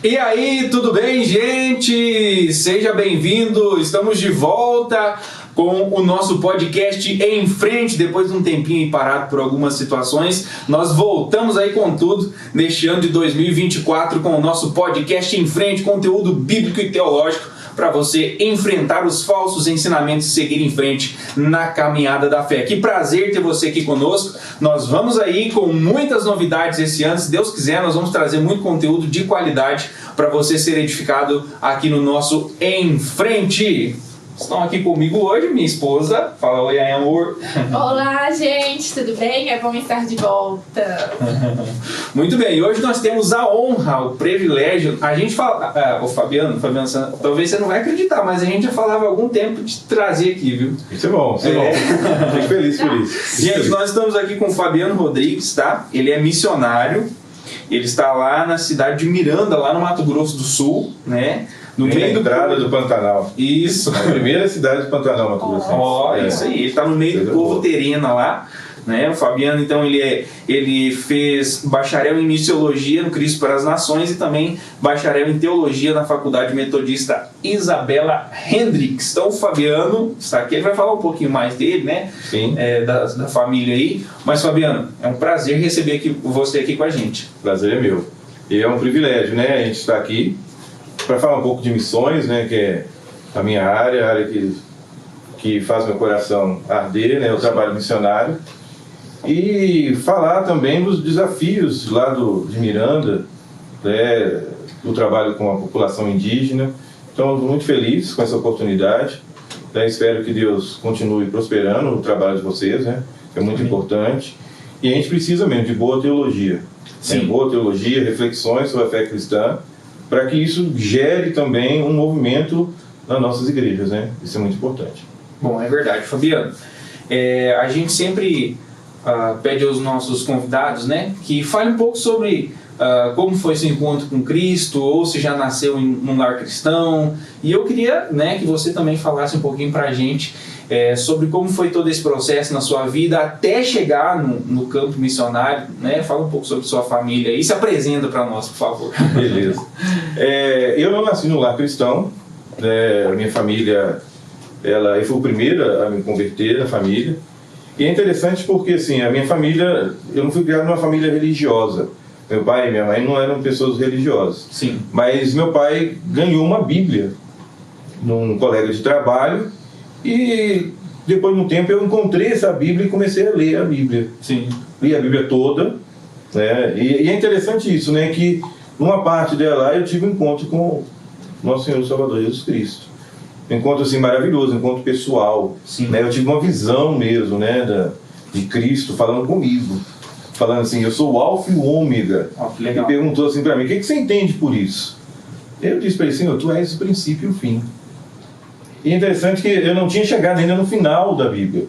E aí, tudo bem, gente? Seja bem-vindo, estamos de volta com o nosso podcast Em Frente. Depois de um tempinho parado por algumas situações, nós voltamos aí com tudo neste ano de 2024 com o nosso podcast Em Frente, conteúdo bíblico e teológico para você enfrentar os falsos ensinamentos e seguir em frente na caminhada da fé. Que prazer ter você aqui conosco. Nós vamos aí com muitas novidades esse ano. Se Deus quiser, nós vamos trazer muito conteúdo de qualidade para você ser edificado aqui no nosso Em Frente. Estão aqui comigo hoje, minha esposa. Fala oi, amor. Olá, gente, tudo bem? É bom estar de volta. Muito bem, hoje nós temos a honra, o privilégio. A gente fala. Ô Fabiano, talvez você não vai acreditar, mas a gente já falava há algum tempo de trazer aqui, viu? Isso é bom, isso é bom. Fico feliz por isso. Gente, nós estamos aqui com o Fabiano Rodrigues, tá? Ele é missionário. Ele está lá na cidade de Miranda, lá no Mato Grosso do Sul, né? No meio da entrada do Pantanal. Isso. A primeira cidade do Pantanal, Mato Grosso. Isso aí. Ele está no meio do povo terena lá, né? O Fabiano, então, ele fez bacharel em missiologia no Cristo para as Nações e também bacharel em teologia na Faculdade Metodista Isabela Hendricks. Então, o Fabiano está aqui, ele vai falar um pouquinho mais dele, né? Sim. Da família aí. Mas, Fabiano, é um prazer receber você aqui com a gente. Prazer é meu. E é um privilégio, né? A gente está aqui para falar um pouco de missões, né? Que é a minha área, a área que faz meu coração arder, né? O trabalho missionário. E falar também dos desafios lá de Miranda, né? Do trabalho com a população indígena. Então, estou muito feliz com essa oportunidade. Né? Espero que Deus continue prosperando o trabalho de vocês, né? É muito importante. E a gente precisa mesmo de boa teologia. Né? Boa teologia, reflexões sobre a fé cristã, para que isso gere também um movimento nas nossas igrejas, né? Isso é muito importante. Bom, é verdade, Fabiano. A gente sempre pede aos nossos convidados, né, que fale um pouco sobre como foi seu encontro com Cristo, ou se já nasceu em um lar cristão. E eu queria, né, que você também falasse um pouquinho para a gente sobre como foi todo esse processo na sua vida até chegar no campo missionário, né? Fala um pouco sobre sua família e se apresenta para nós, por favor. Beleza. Eu não nasci no lar cristão. A minha família, eu fui o primeiro a me converter na família. E é interessante porque, assim, a minha família, eu não fui criado numa família religiosa. Meu pai e minha mãe não eram pessoas religiosas. Sim. Mas meu pai ganhou uma Bíblia num colega de trabalho. E depois de um tempo eu encontrei essa Bíblia e comecei a ler a Bíblia. Sim. Li a Bíblia toda, né? E é interessante isso, né? Que numa parte dela eu tive um encontro com nosso Senhor e Salvador Jesus Cristo. Um encontro assim maravilhoso, um encontro pessoal. Né? Eu tive uma visão mesmo, né? De Cristo falando comigo. Falando assim, eu sou o Alfa e o Ômega. E perguntou assim para mim, o que você entende por isso? Eu disse para ele, Senhor, tu és o princípio e o fim. E é interessante que eu não tinha chegado ainda no final da Bíblia.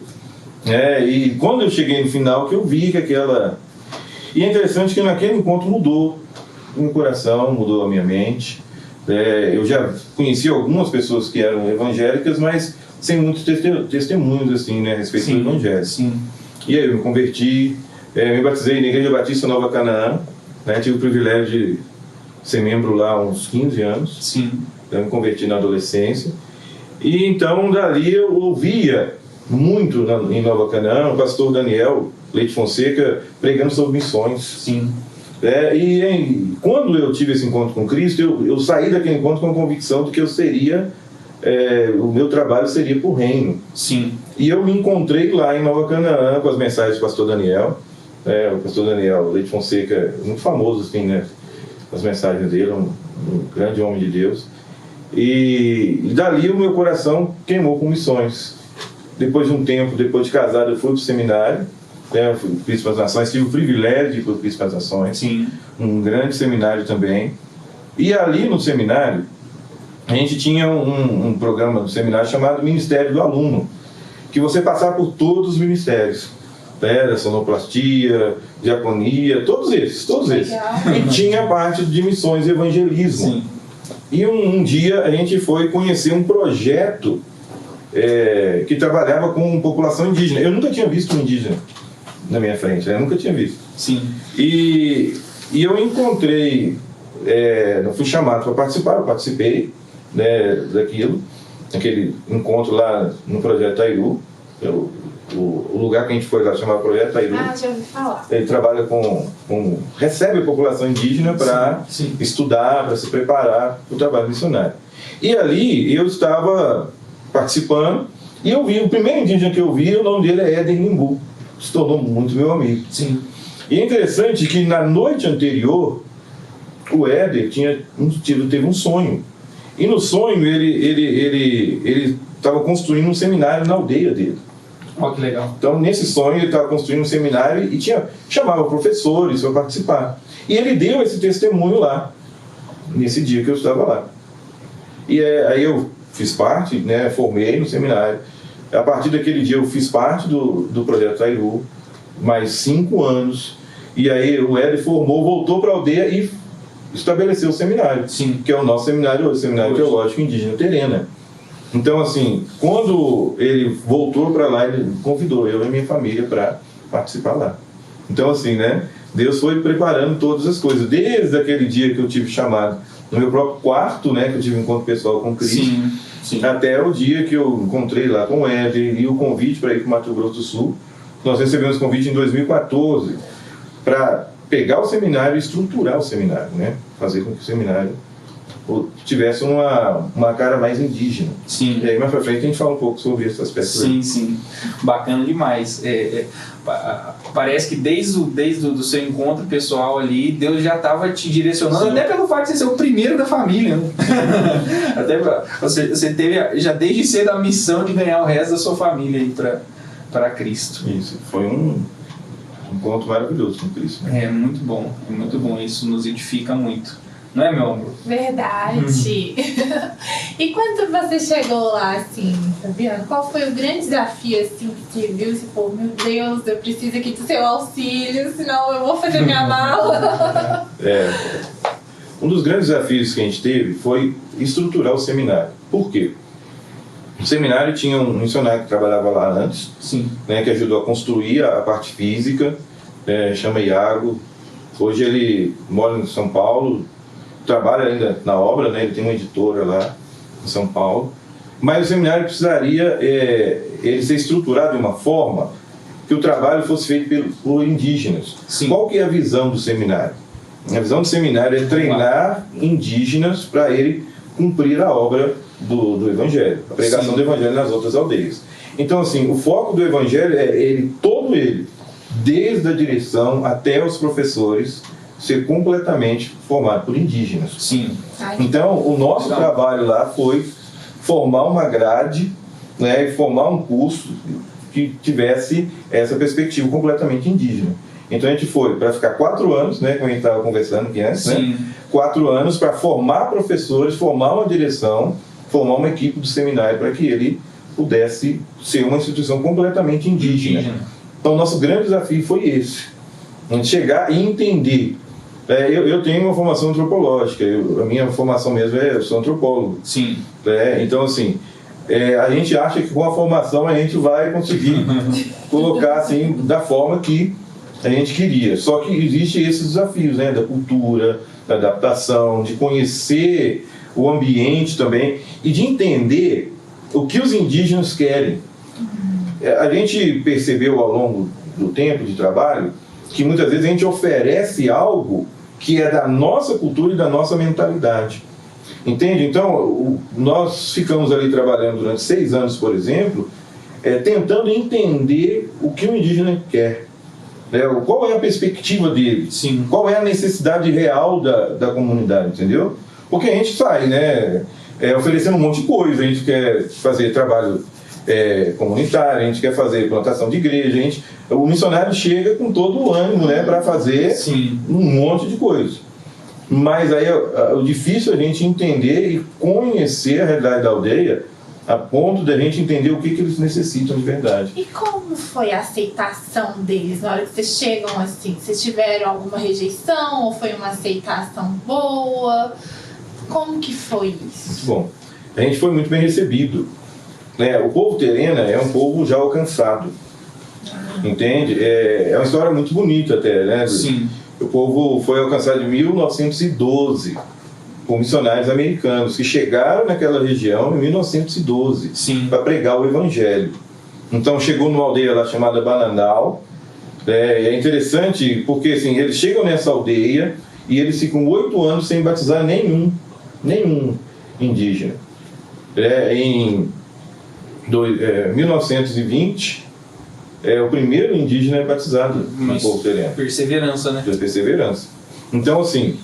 E quando eu cheguei no final, que eu vi que aquela... E é interessante que naquele encontro mudou o meu coração, mudou a minha mente. Eu já conheci algumas pessoas que eram evangélicas, mas sem muitos testemunhos assim, né, a respeito do evangelho. Sim. E aí eu me converti, me batizei na Igreja Batista Nova Canaã, né, tive o privilégio de ser membro lá há uns 15 anos. Sim. Eu me converti na adolescência. E então dali eu ouvia muito em Nova Canaã o pastor Daniel Leite Fonseca pregando sobre missões. Sim. Quando eu tive esse encontro com Cristo, eu saí daquele encontro com a convicção de que eu seria, o meu trabalho seria para o reino. Sim. E eu me encontrei lá em Nova Canaã com as mensagens do pastor Daniel. O pastor Daniel Leite Fonseca, muito famoso assim, né? As mensagens dele, um grande homem de Deus. E dali o meu coração queimou com missões. Depois de um tempo, depois de casado, eu fui para o seminário. Fui para o Cristo para as Nações, tive o privilégio de ir para o Cristo para as Nações. Sim. Um grande seminário também. E ali no seminário, a gente tinha um programa do seminário chamado Ministério do Aluno, que você passava por todos os ministérios. Da sonoplastia, diaconia, todos esses. E tinha a parte de missões e evangelismo. Sim. E um dia a gente foi conhecer um projeto que trabalhava com população indígena. Eu nunca tinha visto um indígena na minha frente, eu nunca tinha visto. Sim. E eu encontrei não fui chamado para participar, eu participei, né, daquele encontro lá no Projeto Tairu. O lugar que a gente foi lá chamava Projeto Tairu. Ah, já ouvi falar. Ele trabalha recebe a população indígena para estudar, para se preparar para o trabalho missionário. E ali eu estava participando e eu vi, o primeiro indígena que eu vi, o nome dele é Éder Limbu, se tornou muito meu amigo. Sim. E é interessante que na noite anterior, o Éder teve um sonho. E no sonho ele estava construindo um seminário na aldeia dele. Olha que legal. Então, nesse sonho, ele estava construindo um seminário e chamava professores para participar. E ele deu esse testemunho lá, nesse dia que eu estava lá. E aí eu fiz parte, né, formei no seminário. A partir daquele dia eu fiz parte do Projeto Tairu, mais 5 anos. E aí o Éder formou, voltou para a aldeia e estabeleceu o seminário, que é o nosso seminário hoje, Seminário Teológico Indígena Terena. Então, assim, quando ele voltou para lá, ele convidou eu e minha família para participar lá. Então, assim, né, Deus foi preparando todas as coisas. Desde aquele dia que eu tive chamado no meu próprio quarto, né, que eu tive um encontro pessoal com Cristo, até o dia que eu encontrei lá com o Éder e o convite para ir para o Mato Grosso do Sul. Nós recebemos o convite em 2014 para pegar o seminário e estruturar o seminário, né, fazer com que o seminário tivesse uma cara mais indígena. Sim. E aí mais pra frente a gente fala um pouco sobre esse aspecto. Sim. Bacana demais. Parece que desde o seu encontro pessoal ali, Deus já estava te direcionando, até pelo fato de você ser o primeiro da família, né? Até você teve já desde cedo a missão de ganhar o resto da sua família aí para Cristo. Isso, foi um encontro maravilhoso com Cristo. Né? É muito bom, isso nos edifica muito. Não é, meu amor? Verdade. E quando você chegou lá, assim, Fabiano, qual foi o grande desafio, assim, que você viu? Você falou, meu Deus, eu preciso aqui do seu auxílio, senão eu vou fazer minha mala. Um dos grandes desafios que a gente teve foi estruturar o seminário. Por quê? O seminário tinha um missionário que trabalhava lá antes, né, que ajudou a construir a parte física, chama Iago. Hoje ele mora em São Paulo, trabalha ainda na obra, né? Ele tem uma editora lá em São Paulo, mas o seminário precisaria ele ser estruturado de uma forma que o trabalho fosse feito por indígenas. Qual que é a visão do seminário? A visão do seminário é treinar indígenas para ele cumprir a obra do Evangelho, a pregação do Evangelho nas outras aldeias. Então, assim, o foco do Evangelho é todo ele, desde a direção até os professores, ser completamente formado por indígenas. Então, o nosso trabalho lá foi formar uma grade, né, e formar um curso que tivesse essa perspectiva completamente indígena. Então, a gente foi para ficar 4 anos, né, como a gente estava conversando aqui antes, né, 4 anos para formar professores, formar uma direção, formar uma equipe do seminário para que ele pudesse ser uma instituição completamente indígena. Então, nosso grande desafio foi esse. A gente chegar e entender. Eu tenho uma formação antropológica, a minha formação mesmo eu sou antropólogo. Então, assim, a gente acha que com a formação a gente vai conseguir colocar assim da forma que a gente queria. Só que existem esses desafios, né, da cultura, da adaptação, de conhecer o ambiente também e de entender o que os indígenas querem. A gente percebeu ao longo do tempo de trabalho que muitas vezes a gente oferece algo que é da nossa cultura e da nossa mentalidade. Entende? Então, nós ficamos ali trabalhando durante 6 anos, por exemplo, tentando entender o que o indígena quer. Qual é a perspectiva dele? Qual é a necessidade real da comunidade, entendeu? Porque a gente sai, né, oferecendo um monte de coisa, a gente quer fazer trabalho comunitário, a gente quer fazer plantação de igreja, o missionário chega com todo o ânimo, né, para fazer um monte de coisa. Mas aí o difícil é a gente entender e conhecer a realidade da aldeia a ponto de a gente entender o que eles necessitam de verdade. E como foi a aceitação deles na hora que vocês chegam assim? Vocês tiveram alguma rejeição ou foi uma aceitação boa? Como que foi isso? Muito bom. A gente foi muito bem recebido. O povo terena é um povo já alcançado, entende? É uma história muito bonita até, né? O povo foi alcançado em 1912 por missionários americanos que chegaram naquela região em 1912 para pregar o evangelho. Então chegou numa aldeia lá chamada Bananal. É interessante porque assim, eles chegam nessa aldeia e eles ficam 8 anos sem batizar nenhum indígena. Em 1920, o primeiro indígena é batizado no povo terreno. Perseverança, né? Perseverança. Então, assim,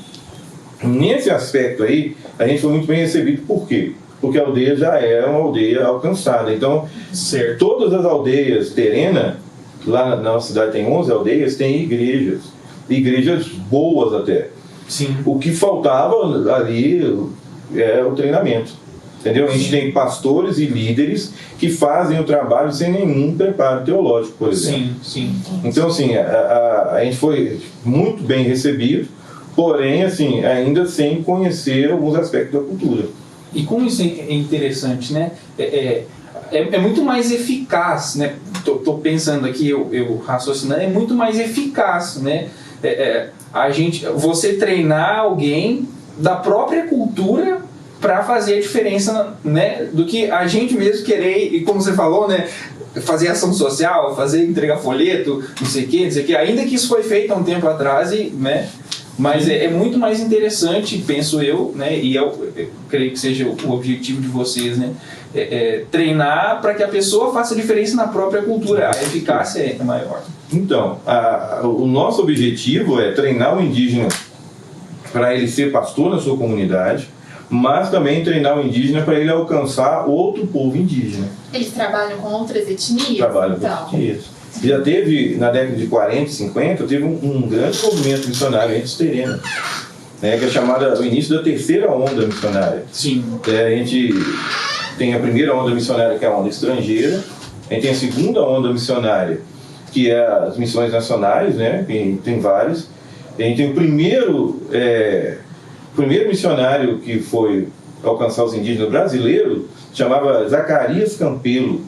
nesse aspecto aí, a gente foi muito bem recebido. Por quê? Porque a aldeia já é uma aldeia alcançada. Então, todas as aldeias terenas, lá na nossa cidade tem 11 aldeias, tem igrejas boas até. Sim. O que faltava ali é o treinamento. Entendeu? A gente tem pastores e líderes que fazem o trabalho sem nenhum preparo teológico, por exemplo. Sim. Então, assim, a gente foi muito bem recebido, porém, assim, ainda sem conhecer alguns aspectos da cultura. E como isso é interessante, né? É muito mais eficaz, né? Tô pensando aqui, eu raciocinando, é muito mais eficaz, né? Você treinar alguém da própria cultura para fazer a diferença, né, do que a gente mesmo querer, e como você falou, né, fazer ação social, entregar folheto, não sei o que, ainda que isso foi feito há um tempo atrás, né, mas é muito mais interessante, penso eu, né, e eu creio que seja o objetivo de vocês, né, treinar para que a pessoa faça diferença na própria cultura, a eficácia é maior. Então, o nosso objetivo é treinar o indígena para ele ser pastor na sua comunidade, mas também treinar o indígena para ele alcançar outro povo indígena. Eles trabalham com outras etnias? Trabalham com outras etnias. Já teve, na década de 40 e 50, teve um grande movimento missionário entre os terenos, né, que é chamada o início da terceira onda missionária. Sim. A gente tem a primeira onda missionária, que é a onda estrangeira, a gente tem a segunda onda missionária, que é as missões nacionais, né, que tem várias. A gente tem o primeiro missionário que foi alcançar os indígenas brasileiros, chamava Zacarias Campelo,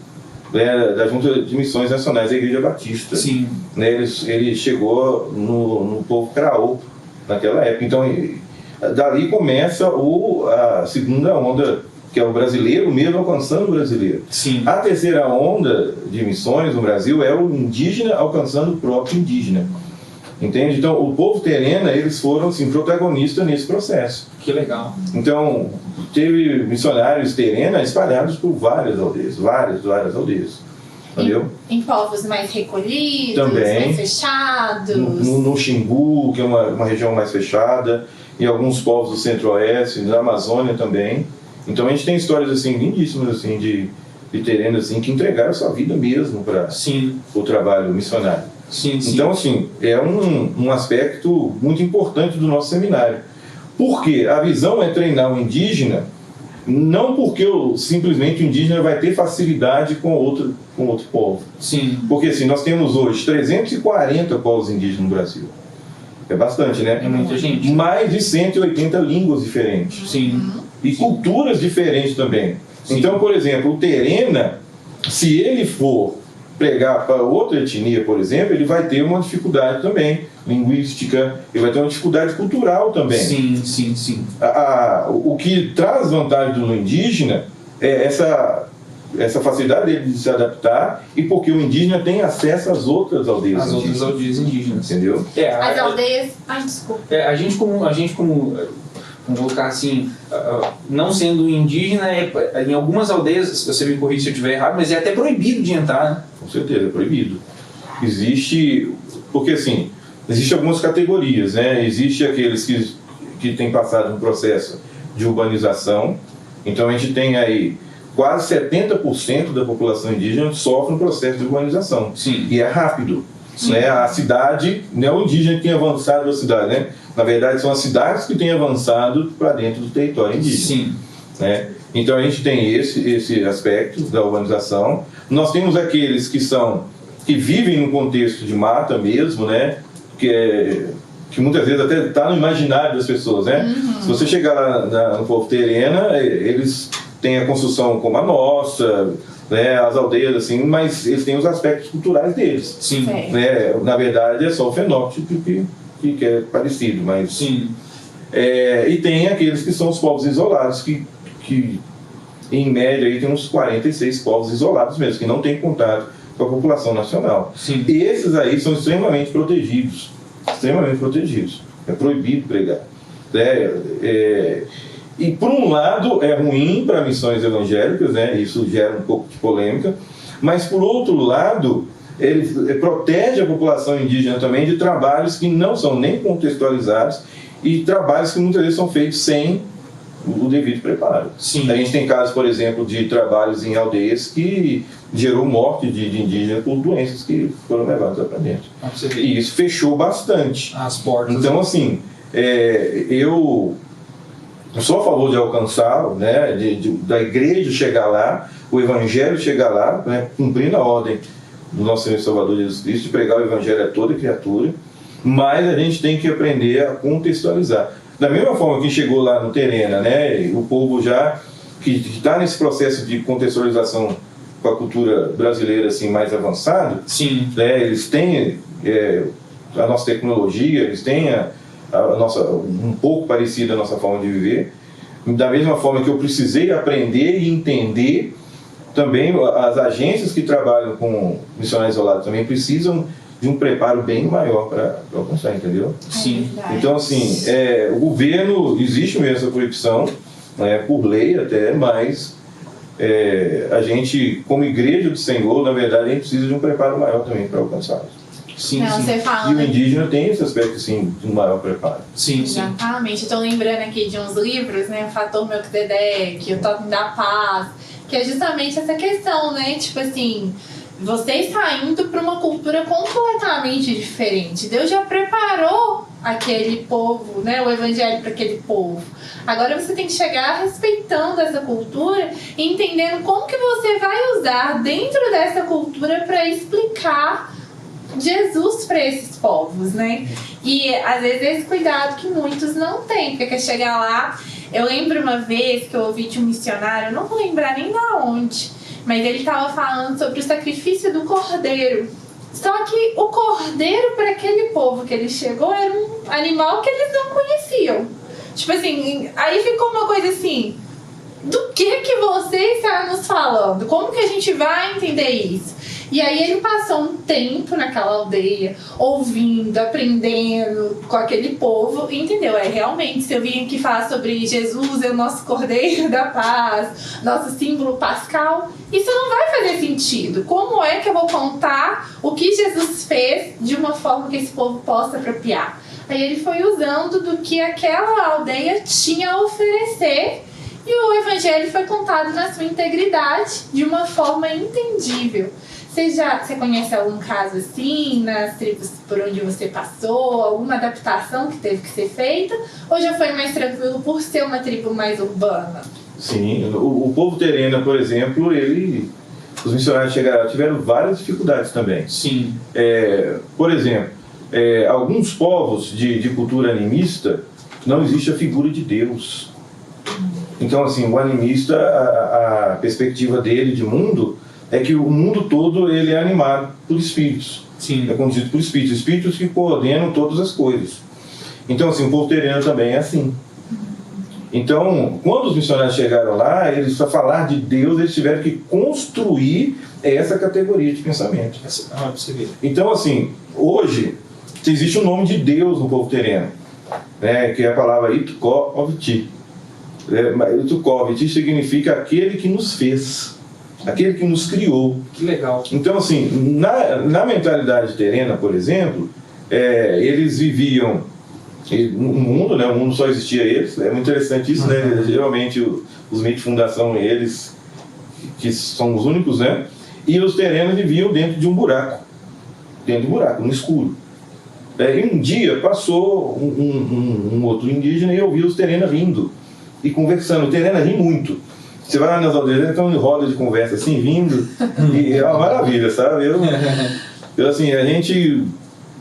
da Junta de Missões Nacionais da Igreja Batista. Sim. Ele chegou no povo Craô naquela época. Então, dali começa a segunda onda, que é o brasileiro mesmo alcançando o brasileiro. Sim. A terceira onda de missões no Brasil é o indígena alcançando o próprio indígena. Entende? Então, o povo terena, eles foram, assim, protagonistas nesse processo. Que legal. Então, teve missionários terenas espalhados por várias aldeias, várias aldeias. Entendeu? Em povos mais recolhidos, também, mais fechados. No Xingu, que é uma região mais fechada, e alguns povos do Centro-Oeste, na Amazônia também. Então, a gente tem histórias, assim, lindíssimas, assim, de terenos, assim, que entregaram a sua vida mesmo para o trabalho missionário. Sim. Então, assim, é um aspecto muito importante do nosso seminário. Porque a visão é treinar o indígena, não porque simplesmente o indígena vai ter facilidade com outro povo. Sim. Porque, assim, nós temos hoje 340 povos indígenas no Brasil. É bastante, né? É muita gente. Mais de 180 línguas diferentes. Sim. E culturas diferentes também. Sim. Então, por exemplo, o terena, se ele for pregar para outra etnia, por exemplo, ele vai ter uma dificuldade também linguística, ele vai ter uma dificuldade cultural também. Sim. O que traz vantagem do indígena é essa facilidade dele de se adaptar, e porque o indígena tem acesso às outras aldeias indígenas. As outras aldeias indígenas. Entendeu? As aldeias... Ai, desculpa. A gente como vamos colocar assim, não sendo indígena, em algumas aldeias, você me corrige se eu estiver errado, mas é até proibido de entrar, né? Com certeza, é proibido. Porque assim, existem algumas categorias, né? Existe aqueles que têm passado um processo de urbanização, então a gente tem aí quase 70% da população indígena sofre um processo de urbanização. Sim. E é rápido. Né? A cidade, não é o indígena que tem avançado da cidade, né? Na verdade, são as cidades que têm avançado para dentro do território indígena. Sim. Né? Então a gente tem esse aspecto da urbanização. Nós temos aqueles que vivem no contexto de mata mesmo, né? Que muitas vezes até está no imaginário das pessoas, né? Uhum. Se você chegar lá no povo terena, eles têm a construção como a nossa, né, as aldeias, assim, mas eles têm os aspectos culturais deles. Sim. Né? Na verdade, é só o fenótipo que é parecido, mas... Sim. E tem aqueles que são os povos isolados, que em média aí tem uns 46 povos isolados mesmo, que não têm contato com a população nacional. Sim. E esses aí são extremamente protegidos. Extremamente protegidos. É proibido pregar. E por um lado é ruim para missões evangélicas, né? Isso gera um pouco de polêmica, mas por outro lado ele protege a população indígena também de trabalhos que não são nem contextualizados e trabalhos que muitas vezes são feitos sem o devido preparo. Sim. A gente tem casos, por exemplo, de trabalhos em aldeias que gerou morte de indígenas por doenças que foram levadas para dentro. E isso fechou bastante as portas. Então, assim, eu sou a favor de alcançar, né, da igreja chegar lá, o evangelho chegar lá, né, cumprindo a ordem do nosso Senhor e Salvador Jesus Cristo, de pregar o evangelho a toda criatura, mas a gente tem que aprender a contextualizar. Da mesma forma que chegou lá no Terena, né, o povo já que está nesse processo de contextualização com a cultura brasileira assim, mais avançado, sim, né, eles têm a nossa tecnologia, eles têm a nossa, um pouco parecida a nossa forma de viver. Da mesma forma que eu precisei aprender e entender, também as agências que trabalham com missionários isolados também precisam de um preparo bem maior para alcançar, entendeu? Sim. Então, assim, o governo, existe mesmo essa proibição, né, por lei até, mas a gente, como igreja do Senhor, na verdade, a gente precisa de um preparo maior também para alcançá-los. Sim, não, sim. você fala, E o indígena tem esse aspecto, sim, de um maior preparo. Sim, sim. Exatamente. Eu tô lembrando aqui de uns livros, né? O Fator Melquisedeque, o Totem da Paz, que é justamente essa questão, né? Tipo assim, você está indo para uma cultura completamente diferente. Deus já preparou aquele povo, né? O evangelho para aquele povo. Agora você tem que chegar respeitando essa cultura e entendendo como que você vai usar dentro dessa cultura para explicar Jesus para esses povos, né? E às vezes esse cuidado que muitos não têm, porque quer chegar lá. Eu lembro uma vez que eu ouvi de um missionário, eu não vou lembrar nem da onde, mas ele estava falando sobre o sacrifício do cordeiro. Só que o cordeiro para aquele povo que ele chegou era um animal que eles não conheciam. Tipo assim, aí ficou uma coisa assim, do que você está nos falando? Como que a gente vai entender isso? E aí ele passou um tempo naquela aldeia, ouvindo, aprendendo com aquele povo, e entendeu? Realmente, se eu vim aqui falar sobre Jesus, é o nosso Cordeiro da Paz, nosso símbolo pascal, isso não vai fazer sentido. Como é que eu vou contar o que Jesus fez de uma forma que esse povo possa apropriar? Aí ele foi usando do que aquela aldeia tinha a oferecer, e o evangelho foi contado na sua integridade, de uma forma entendível. Você conhece algum caso assim, nas tribos por onde você passou, alguma adaptação que teve que ser feita? Ou já foi mais tranquilo por ser uma tribo mais urbana? Sim, o povo terena, por exemplo, os missionários chegaram, tiveram várias dificuldades também. Sim. Por exemplo, alguns povos de cultura animista, não existe a figura de Deus. Então, assim, o animista, a perspectiva dele de mundo é que o mundo todo ele é animado por espíritos. Sim. É conduzido por espíritos, espíritos que coordenam todas as coisas. Então, assim, o povo terreno também é assim. Então, quando os missionários chegaram lá, eles, para falar de Deus, eles tiveram que construir essa categoria de pensamento. Então, assim, hoje, existe um nome de Deus no povo terreno, né, que é a palavra Itkovti. Itkovti significa aquele que nos fez. Aquele que nos criou. Que legal. Então, assim, na mentalidade terrena, por exemplo, eles viviam no mundo, né? O mundo só existia eles. É muito interessante isso, né? Geralmente os meios de fundação, eles que são os únicos, né? E os terrenos viviam dentro de um buraco. Dentro de um buraco, no escuro. E um dia passou um outro indígena e eu vi os terrenos rindo e conversando. O terreno ri muito. Você vai lá nas aldeias, estão em roda de conversa assim, vindo, e é uma maravilha, sabe? Eu assim, a gente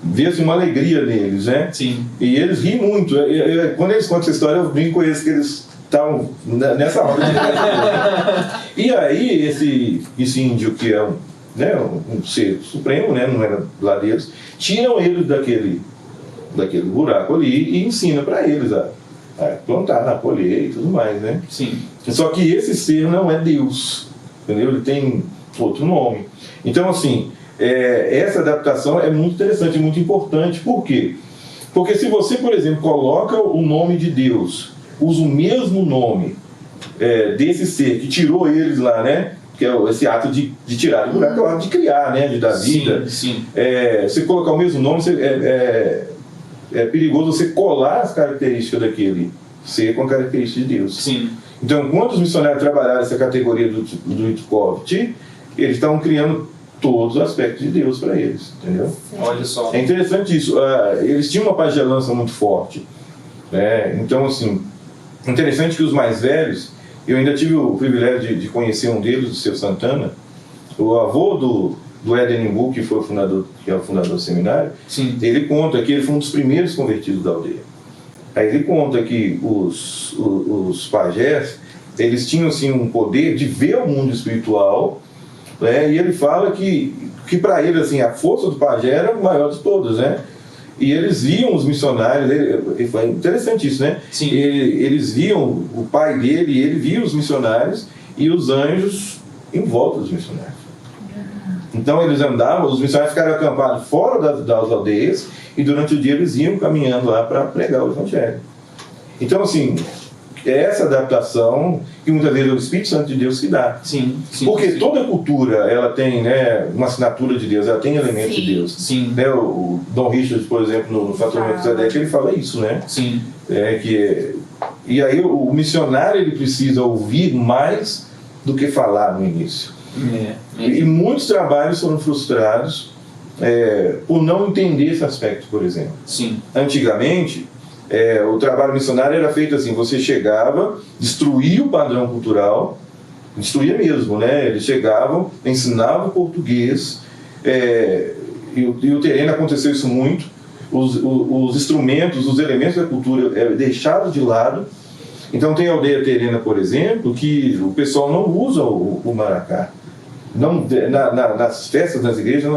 vê assim, uma alegria neles, né? Sim. E eles riem muito. Quando eles contam essa história, eu brinco com eles que eles estavam nessa roda de conversa. E aí, esse índio, que é um ser supremo, né? Não era lá deles, tiram eles daquele buraco ali e ensina para eles a plantar, a colher e tudo mais, né? Sim. Só que esse ser não é Deus, entendeu? Ele tem outro nome. Então, assim, essa adaptação é muito interessante, muito importante. Por quê? Porque se você, por exemplo, coloca o nome de Deus, usa o mesmo nome desse ser que tirou eles lá, né? Que é esse ato de tirar do buraco, é o ato de criar, né? De dar vida. Sim. Você colocar o mesmo nome, é perigoso você colar as características daquele ser com a característica de Deus. Sim. Então, quando os missionários trabalharam essa categoria do Itkovit, eles estavam criando todos os aspectos de Deus para eles, entendeu? Olha só. É interessante isso. Eles tinham uma pagelança muito forte, né? Então, assim, interessante que os mais velhos, eu ainda tive o privilégio de conhecer um deles, o seu Santana, o avô do Éden Nimbu, que é o fundador do seminário. Sim. Ele conta que ele foi um dos primeiros convertidos da aldeia. Aí ele conta que os pajés, eles tinham assim, um poder de ver o mundo espiritual, né? E ele fala que para ele assim, a força do pajé era a maior de todas, né? E eles viam os missionários, foi interessante isso, né? Sim. Eles viam o pai dele, e ele via os missionários e os anjos em volta dos missionários. Então eles andavam, os missionários ficaram acampados fora das aldeias e durante o dia eles iam caminhando lá para pregar o evangelho. Então, assim, essa adaptação que muitas vezes é o Espírito Santo de Deus que dá. Sim. Porque toda cultura, ela tem, né, uma assinatura de Deus, ela tem elementos de Deus. Sim. Né, o Dom Richard, por exemplo, no Fator Melquisedeque, ele fala isso, né? Sim. E aí o missionário ele precisa ouvir mais do que falar no início. E muitos trabalhos foram frustrados por não entender esse aspecto, por exemplo. Sim. Antigamente, o trabalho missionário era feito assim, você chegava, destruía o padrão cultural, destruía mesmo, né? Eles chegavam, ensinavam português, e o terreno aconteceu isso muito, os instrumentos, os elementos da cultura deixados de lado. Então tem a aldeia terrena, por exemplo, que o pessoal não usa o maracá. Não, nas festas das igrejas,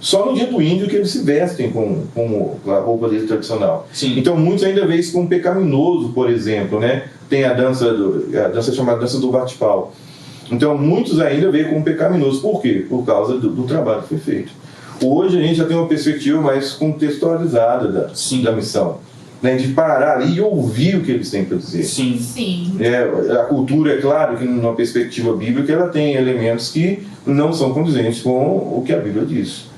só no dia do índio que eles se vestem com a roupa dele tradicional. Sim. Então muitos ainda veem isso como pecaminoso, por exemplo, né? Tem a dança chamada dança do bate-pau. Então muitos ainda veem como pecaminoso. Por quê? Por causa do trabalho que foi feito. Hoje a gente já tem uma perspectiva mais contextualizada da missão, né? De parar ali e ouvir o que eles têm para dizer. Sim. A cultura, é claro que numa perspectiva bíblica ela tem elementos que não são condizentes com o que a Bíblia diz.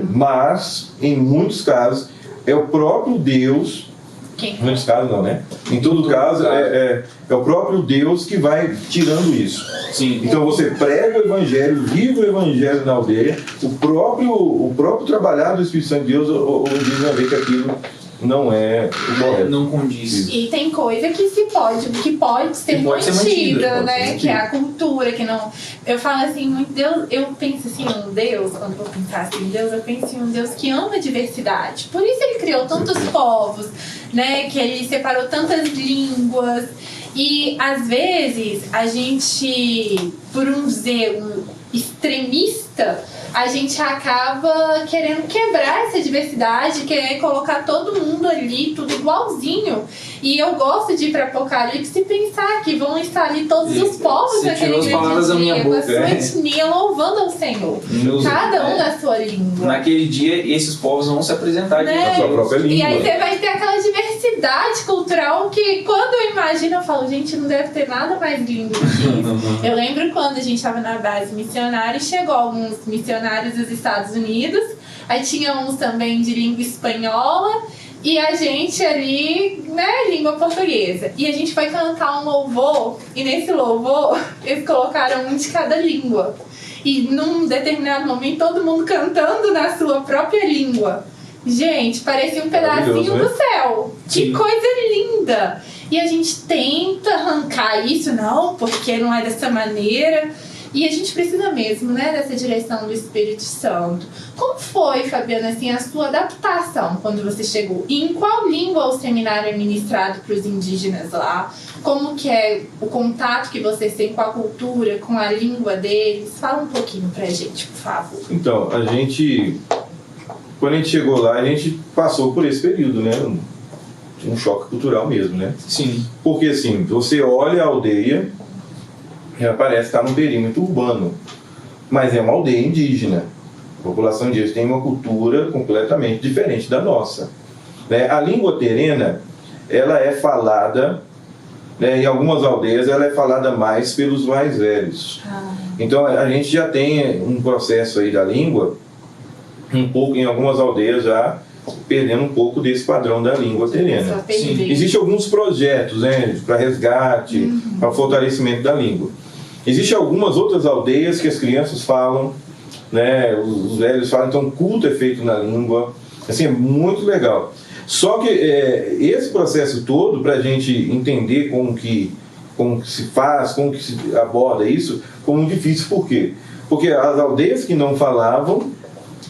Mas, em muitos casos, é o próprio Deus, em muitos casos não, né? Em todo caso, é o próprio Deus que vai tirando isso. Sim. Então você prega o Evangelho, vive o Evangelho na aldeia, o próprio trabalhar do Espírito Santo de Deus obriga a ver que aquilo não é o correto. Não condiz. E tem coisa que pode ser mantida, né? Que é a cultura, que não... Eu falo assim, Deus, eu penso assim, um Deus, quando eu vou pensar assim, Deus, eu penso em um Deus que ama a diversidade. Por isso ele criou tantos povos, né? Que ele separou tantas línguas. E às vezes a gente, por um zelo extremista, a gente acaba querendo quebrar essa diversidade, querer colocar todo mundo ali, tudo igualzinho. E eu gosto de ir para Apocalipse e pensar que vão estar ali todos os povos naquele grande dia, com a sua etnia, louvando ao Senhor. Cada um na sua língua. Naquele dia, esses povos vão se apresentar na sua própria língua. E aí você vai ter aquela diversidade cultural que, quando eu imagino, eu falo, gente, não deve ter nada mais lindo que isso. Eu lembro quando a gente estava na base missionária e chegou alguns missionários dos Estados Unidos, aí tinha uns também de língua espanhola, e a gente ali, né, língua portuguesa. E a gente foi cantar um louvor, e nesse louvor eles colocaram um de cada língua. E num determinado momento todo mundo cantando na sua própria língua. Gente, parecia um pedacinho do céu. Que coisa linda! E a gente tenta arrancar isso, não, porque não é dessa maneira. E a gente precisa mesmo, né, dessa direção do Espírito Santo. Como foi, Fabiana, assim, a sua adaptação quando você chegou? E em qual língua o seminário é ministrado para os indígenas lá? Como que é o contato que vocês têm com a cultura, com a língua deles? Fala um pouquinho pra gente, por favor. Então, a gente quando a gente chegou lá, a gente passou por esse período, né? Um choque cultural mesmo, né? Sim. Porque assim, você olha a aldeia, ela parece estar num perímetro urbano, mas é uma aldeia indígena. A população indígena tem uma cultura completamente diferente da nossa, né? A língua terena, ela é falada, né, em algumas aldeias ela é falada mais pelos mais velhos. Então a gente já tem um processo aí da língua, um pouco em algumas aldeias já perdendo um pouco desse padrão da língua terena. Existem alguns projetos, né, para resgate, para fortalecimento da língua. Existem algumas outras aldeias que as crianças falam, né, os velhos falam, então o culto é feito na língua, assim, é muito legal. Só que esse processo todo, para a gente entender como que se faz, como que se aborda isso, foi muito difícil. Por quê? Porque as aldeias que não falavam,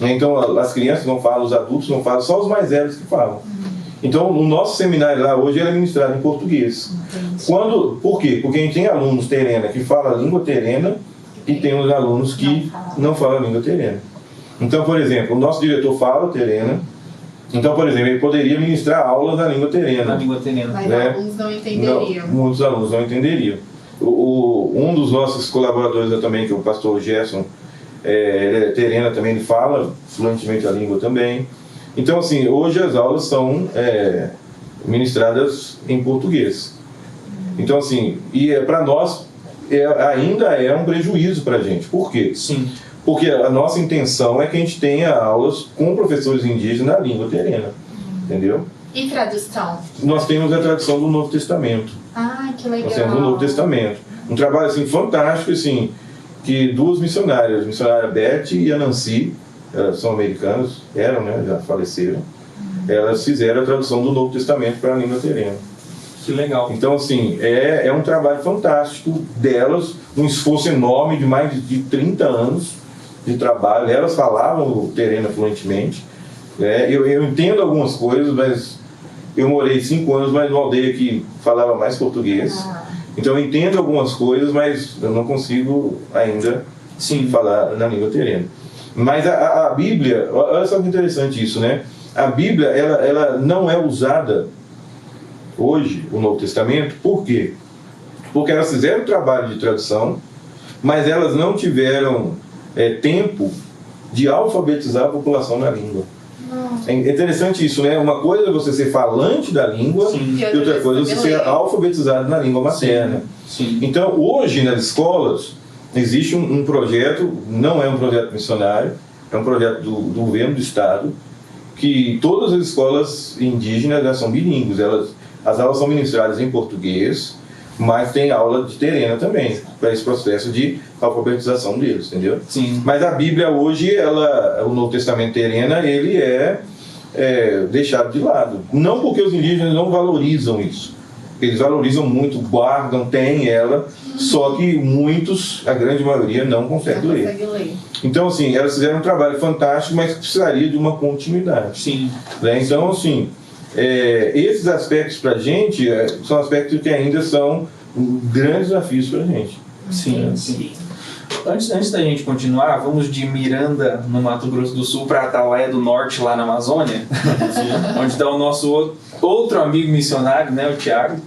né, então as crianças não falam, os adultos não falam, só os mais velhos que falam. Então o nosso seminário lá hoje é ministrado em português. Por quê? Porque a gente tem alunos terena que falam a língua terena e tem os alunos que não falam a língua terena. Então, por exemplo, o nosso diretor fala terena. Então, por exemplo, ele poderia ministrar aulas na língua terena. Na língua terena. Mas né? alunos não entenderiam. Muitos alunos não entenderiam. Um dos nossos colaboradores também, que é o pastor Gerson, ele é terena também, ele fala fluentemente a língua também. Então, assim, hoje as aulas são ministradas em português. Então, assim, e para nós ainda é um prejuízo para a gente. Por quê? Sim. Porque a nossa intenção é que a gente tenha aulas com professores indígenas na língua terena, entendeu? E tradução? Nós temos a tradução do Novo Testamento. Ah, que legal. Nós temos o Novo Testamento. Um trabalho assim, fantástico, assim, que duas missionárias, a missionária Beth e a Nancy, elas são americanas, eram, né, já faleceram, elas fizeram a tradução do Novo Testamento para a língua terena. Que legal. Então, assim, é um trabalho fantástico delas, um esforço enorme de mais de 30 anos de trabalho. Elas falavam o terena fluentemente. Eu entendo algumas coisas, mas eu morei 5 anos mais numa aldeia que falava mais português. Então eu entendo algumas coisas, mas eu não consigo ainda falar na língua terena. Mas a Bíblia, olha só que interessante isso, né? A Bíblia, ela não é usada hoje, o Novo Testamento, por quê? Porque elas fizeram trabalho de tradução, mas elas não tiveram tempo de alfabetizar a população na língua. É interessante isso, né? Uma coisa é você ser falante da língua, e outra coisa é você ser alfabetizado na língua materna. Sim. Então, hoje nas escolas, existe um projeto, não é um projeto missionário, é um projeto do governo do estado, que todas as escolas indígenas já são bilíngues. As aulas são ministradas em português, mas tem aula de terena também, para esse processo de alfabetização deles, entendeu? Sim. Mas a Bíblia hoje, o Novo Testamento terena, ele é deixado de lado. Não porque os indígenas não valorizam isso. Eles valorizam muito, guardam, têm ela, só que muitos, a grande maioria, não consegue ler. Então, assim, elas fizeram um trabalho fantástico, mas precisaria de uma continuidade. Sim. Né? Então, assim, esses aspectos para a gente são aspectos que ainda são grandes desafios para a gente. Sim, sim. Antes da gente continuar, vamos de Miranda, no Mato Grosso do Sul, para Atalaia do Norte, lá na Amazônia, onde está o nosso outro amigo missionário, né, o Tiago.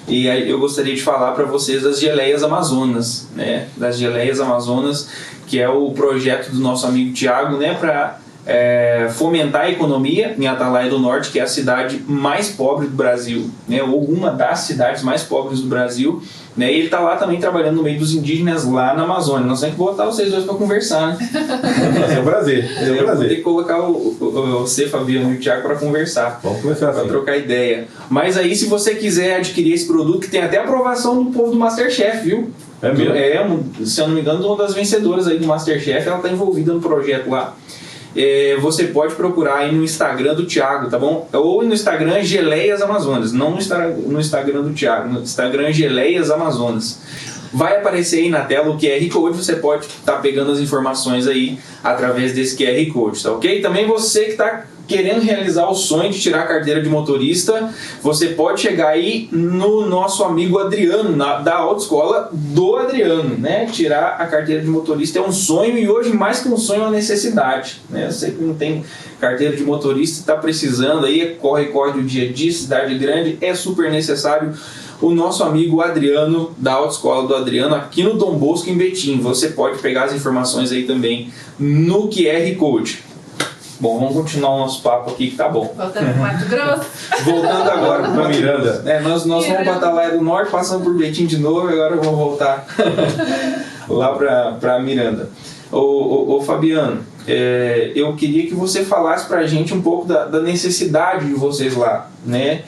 E aí eu gostaria de falar para vocês das Geleias Amazonas, né, das Geleias Amazonas, que é o projeto do nosso amigo Tiago, né, para fomentar a economia em Atalaia do Norte, que é a cidade mais pobre do Brasil, né, ou uma das cidades mais pobres do Brasil, né, e ele está lá também trabalhando no meio dos indígenas lá na Amazônia. Nós temos que botar vocês dois para conversar, né? É um prazer, Eu vou ter que colocar você, Fabiano, e o Thiago para conversar. Vamos começar assim. Para trocar ideia. Mas aí, se você quiser adquirir esse produto, que tem até aprovação do povo do Masterchef, viu? É mesmo? Se eu não me engano, uma das vencedoras aí do Masterchef, ela está envolvida no projeto lá. Você pode procurar aí no Instagram do Thiago, tá bom? Ou no Instagram Geleias Amazonas, não no Instagram do Thiago, no Instagram Geleias Amazonas. Vai aparecer aí na tela o QR Code, você pode estar pegando as informações aí através desse QR Code, tá ok? Também você que querendo realizar o sonho de tirar a carteira de motorista, você pode chegar aí no nosso amigo Adriano, da autoescola do Adriano, né? Tirar a carteira de motorista é um sonho e hoje mais que um sonho é uma necessidade, né? Você que não tem carteira de motorista, está precisando aí, corre do dia a dia, cidade grande, é super necessário. O nosso amigo Adriano, da autoescola do Adriano, aqui no Dom Bosco, em Betim. Você pode pegar as informações aí também no QR Code. Bom, vamos continuar o nosso papo aqui que tá bom. Voltando pro Mato Grosso. Voltando agora para Miranda. Nós vamos para Atalaia do Norte, passando por Betim de novo, e agora vamos voltar lá para Miranda. Ô Fabiano, eu queria que você falasse para a gente um pouco da necessidade de vocês lá, né?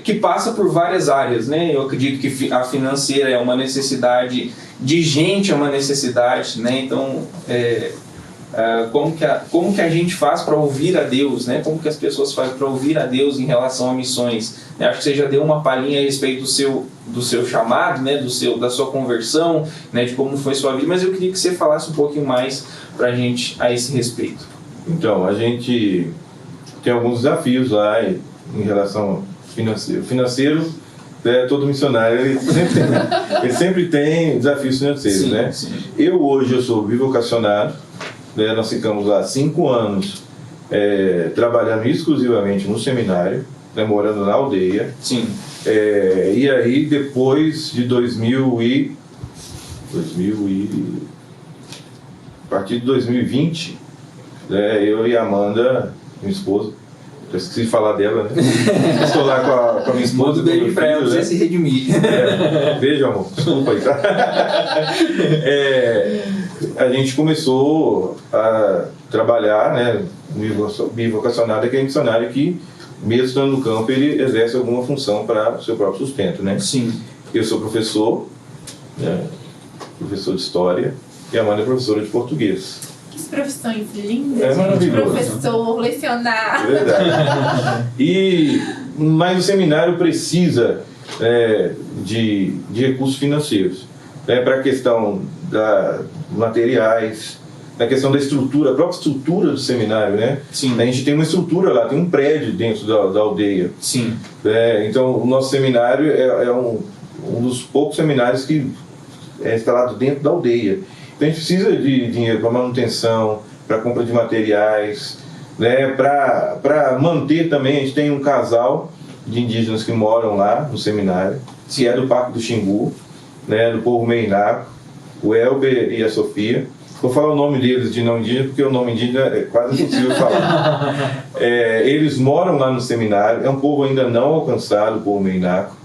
Que passa por várias áreas, né? Eu acredito que a financeira é uma necessidade, de gente é uma necessidade, né? Então, como que a gente faz para ouvir a Deus, né? Como que as pessoas fazem para ouvir a Deus em relação a missões? Acho que você já deu uma palhinha a respeito do seu chamado, né? Da sua conversão, né? De como foi sua vida, mas eu queria que você falasse um pouquinho mais para a gente a esse respeito. Então, a gente tem alguns desafios lá em relação ao financeiro. Financeiro, todo missionário, ele sempre tem desafios financeiros, sim, né? Sim. Hoje eu sou bivocacionado, né? Nós ficamos lá 5 anos trabalhando exclusivamente no seminário, né? Morando na aldeia. Sim. E aí, depois de a partir de 2020, eu e a Amanda, minha esposa, eu esqueci de falar dela, né? Estou lá com a minha esposa. Manda um beijo pra ela, você se redimir. Beijo, amor. Desculpa aí, tá? A gente começou a trabalhar, né? Bivocacionado, que é um missionário que, mesmo estando no campo, ele exerce alguma função para o seu próprio sustento, né? Sim. Eu sou professor, né? Professor de História, e a Amanda é professora de Português. Que profissões lindas, É gente. maravilhoso. Professor, lecionar. É verdade. Mas o seminário precisa de recursos financeiros, né, para a questão da materiais, na questão da estrutura, a própria estrutura do seminário, né? Sim. A gente tem uma estrutura lá, tem um prédio dentro da aldeia. Sim. Então, o nosso seminário é um dos poucos seminários que é instalado dentro da aldeia. Então, a gente precisa de dinheiro para manutenção, para compra de materiais, né? Para manter também. A gente tem um casal de indígenas que moram lá no seminário, que é do Parque do Xingu, né? Do povo Meinaco, o Elber e a Sofia. Vou falar o nome deles de não indígena, porque o nome indígena é quase impossível falar. Eles moram lá no seminário, é um povo ainda não alcançado, o povo Meinaco.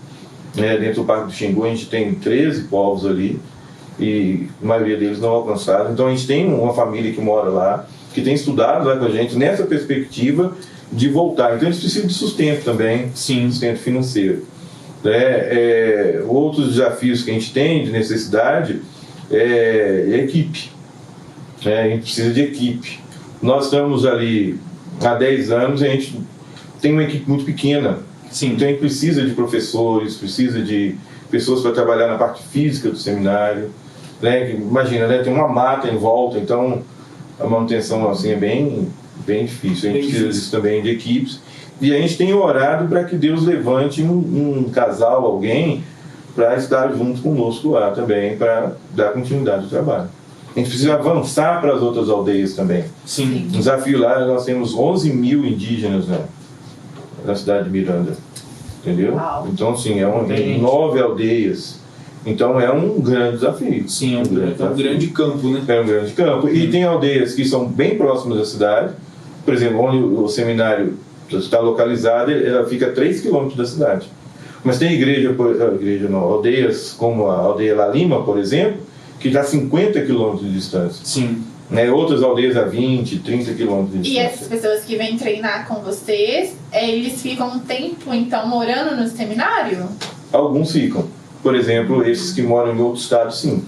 Dentro do Parque do Xingu a gente tem 13 povos ali, e a maioria deles não alcançados. Então a gente tem uma família que mora lá, que tem estudado lá com a gente nessa perspectiva de voltar. Então eles precisam de sustento também, sim, sustento financeiro. Outros desafios que a gente tem de necessidade é equipe. A gente precisa de equipe. Nós estamos ali há 10 anos e a gente tem uma equipe muito pequena. Sim. Então a gente precisa de professores, precisa de pessoas para trabalhar na parte física do seminário. Imagina, tem uma mata em volta, então a manutenção assim, é bem difícil. A gente precisa disso também, de equipes. E a gente tem orado para que Deus levante um casal, alguém, para estar junto conosco lá também, para dar continuidade ao trabalho. A gente precisa avançar para as outras aldeias também. Sim. Um desafio lá, nós temos 11 mil indígenas na cidade de Miranda. Entendeu? Uau. Então, assim, tem 9 aldeias. Então, é um grande desafio. Sim, é um grande campo, né? É um grande campo. E tem aldeias que são bem próximas da cidade. Por exemplo, onde o seminário está localizado, ela fica a 3 quilômetros da cidade. Mas tem aldeias como a aldeia La Lima, por exemplo, que está a 50 quilômetros de distância. Sim. Outras aldeias a 20, 30 quilômetros de distância. E essas pessoas que vêm treinar com vocês, eles ficam um tempo, então, morando no seminário? Alguns ficam. Por exemplo, esses que moram em outro estado, sim.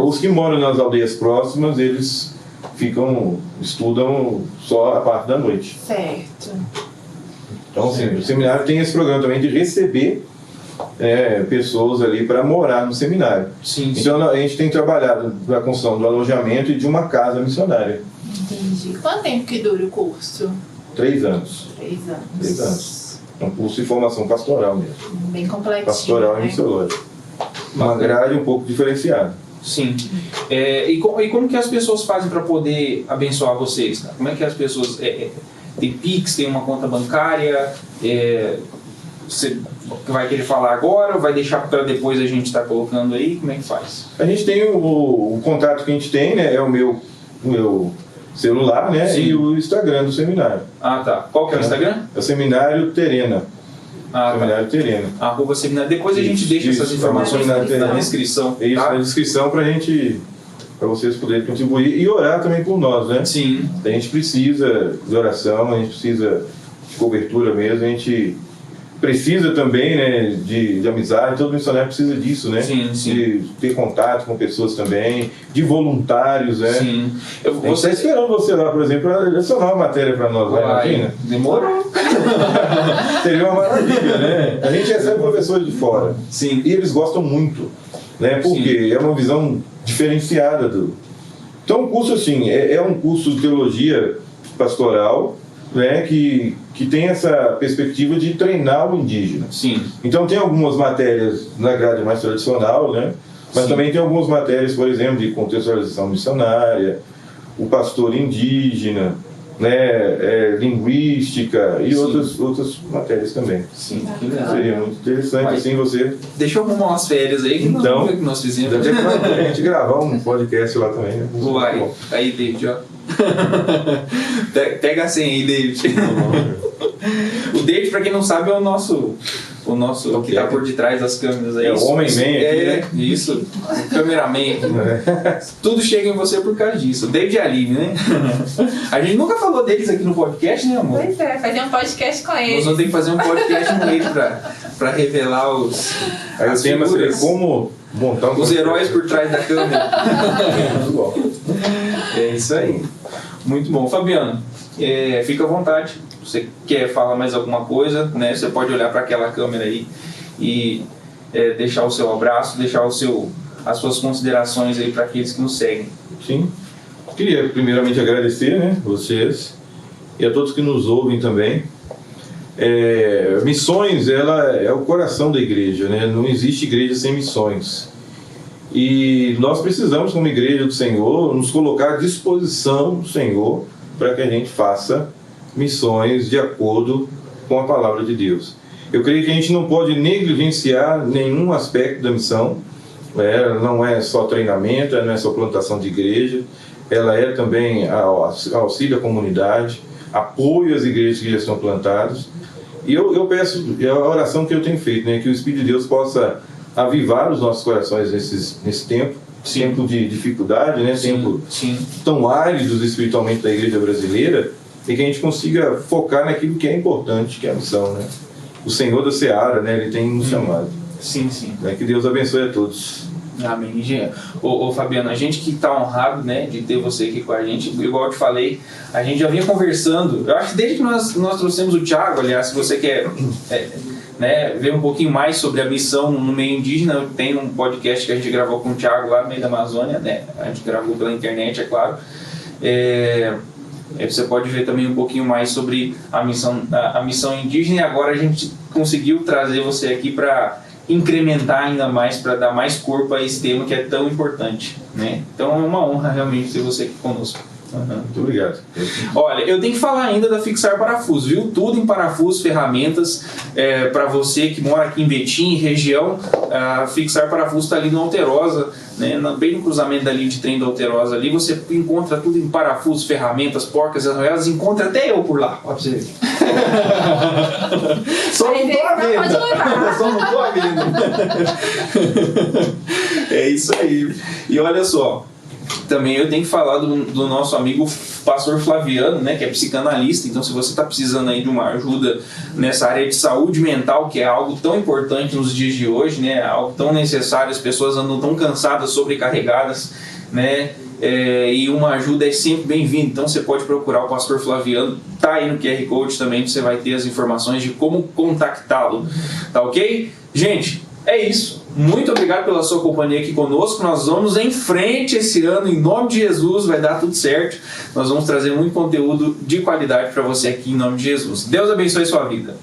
Os que moram nas aldeias próximas, eles estudam só a parte da noite. Certo. Então, assim, o seminário tem esse programa também de receber pessoas ali para morar no seminário. Sim, sim. Então, a gente tem trabalhado na construção do alojamento e de uma casa missionária. Entendi. Quanto tempo que dura o curso? 3 anos. 3 anos. 3 anos. É um curso de formação pastoral mesmo. Bem completinho, Pastoral e né? missiológico. Uma grade um pouco diferenciada. Sim. E como que as pessoas fazem para poder abençoar vocês? Cara? Como é que as pessoas... tem Pix, tem uma conta bancária? Você vai querer falar agora ou vai deixar para depois a gente estar colocando aí? Como é que faz? A gente tem o contato que a gente tem, né? É o meu celular, né? Sim. E o Instagram do seminário. Ah, tá. Qual que é o Instagram? É o Seminário Terena. Ah, tá. Seminário Terena. @. Depois a gente deixa essas informações na descrição. É isso, Tá? na descrição para vocês poderem contribuir e orar também por nós, né? Sim. A gente precisa de oração, a gente precisa de cobertura mesmo, a gente precisa também, né, de amizade, todo missionário precisa disso, né? Sim, sim. De ter contato com pessoas também, de voluntários, né? Sim. A gente está esperando você lá, por exemplo, para lecionar uma matéria para nós, lá, imagina? Demorou. Seria uma maravilha, né? A gente recebe professores de fora. Sim. E eles gostam muito, né? Porque é uma visão diferenciada do... Então, o curso, assim, é um curso de teologia pastoral, né? Que tem essa perspectiva de treinar o indígena. Sim. Então, tem algumas matérias na grade mais tradicional, né? Mas Sim. também tem algumas matérias, por exemplo, de contextualização missionária, o pastor indígena, né, linguística e outras matérias também. Sim. Que legal. Seria muito interessante, Vai. assim, você... Deixa eu arrumar umas férias aí que nós Então, vamos ver o que nós fizemos. Dá até pra a gente gravar um podcast lá também, né? Vai. Aí, David, ó. Pega a senha aí, David. O David, pra quem não sabe, é o nosso que tá por detrás das câmeras aí. É o homem-man aqui, né? Isso. O cameraman. Tudo chega em você por causa disso. O David e a Aline, né? A gente nunca falou deles aqui no podcast, né, amor? Pois é, fazer um podcast com Nós eles. vamos ter que fazer um podcast no meio pra revelar os... Aí o as tema seria figuras. como montar um Os heróis por trás da câmera. Muito bom. É isso aí. Muito bom. Fabiano, fica à vontade. Você quer falar mais alguma coisa, né? Você pode olhar para aquela câmera aí e deixar o seu abraço, deixar as suas considerações aí para aqueles que nos seguem. Sim. Queria primeiramente agradecer, né, vocês e a todos que nos ouvem também. Missões, ela é o coração da igreja, né? Não existe igreja sem missões. E nós precisamos, como igreja do Senhor, nos colocar à disposição do Senhor para que a gente faça missões de acordo com a palavra de Deus. Eu creio que a gente não pode negligenciar nenhum aspecto da missão. Não é só treinamento, não é só plantação de igreja, ela é também auxílio à comunidade, apoio às igrejas que já estão plantadas. E eu peço, é a oração que eu tenho feito, né, que o Espírito de Deus possa avivar os nossos corações nesse tempo, Sim. tempo de dificuldade, né, tempo tão áridos espiritualmente da igreja brasileira, e que a gente consiga focar naquilo que é importante, que é a missão, né? O Senhor da Seara, né, ele tem nos chamado. Sim, sim. Né? Que Deus abençoe a todos. Amém. Ô Fabiano, a gente que está honrado, né, de ter você aqui com a gente, igual eu te falei, a gente já vinha conversando. Eu acho que desde que nós trouxemos o Thiago, aliás, se você quer ver um pouquinho mais sobre a missão no meio indígena, tem um podcast que a gente gravou com o Thiago lá no meio da Amazônia, né? A gente gravou pela internet, é claro. Você pode ver também um pouquinho mais sobre a missão indígena, e agora a gente conseguiu trazer você aqui para incrementar ainda mais, para dar mais corpo a esse tema que é tão importante, né? Então é uma honra realmente ter você aqui conosco. Muito obrigado. Olha, eu tenho que falar ainda da Fixar Parafuso, viu? Tudo em parafuso, ferramentas, para você que mora aqui em Betim, região. A Fixar Parafuso está ali no Alterosa, né? Bem no cruzamento da linha de trem do Alterosa ali. Você encontra tudo em parafusos, ferramentas, porcas, arranhadas, encontra até eu por lá. Ó, pra você ver. Só não tô à venda. Só não tô à venda. É isso aí. E olha só, também eu tenho que falar do nosso amigo pastor Flaviano, né, que é psicanalista. Então, se você está precisando aí de uma ajuda nessa área de saúde mental, que é algo tão importante nos dias de hoje, né, algo tão necessário, as pessoas andam tão cansadas, sobrecarregadas, né, e uma ajuda é sempre bem-vinda. Então, você pode procurar o pastor Flaviano, tá aí no QR Code também, você vai ter as informações de como contactá-lo, tá ok? Gente, É isso. Muito obrigado pela sua companhia aqui conosco. Nós vamos em frente esse ano, em nome de Jesus, vai dar tudo certo. Nós vamos trazer muito conteúdo de qualidade para você aqui em nome de Jesus. Deus abençoe sua vida.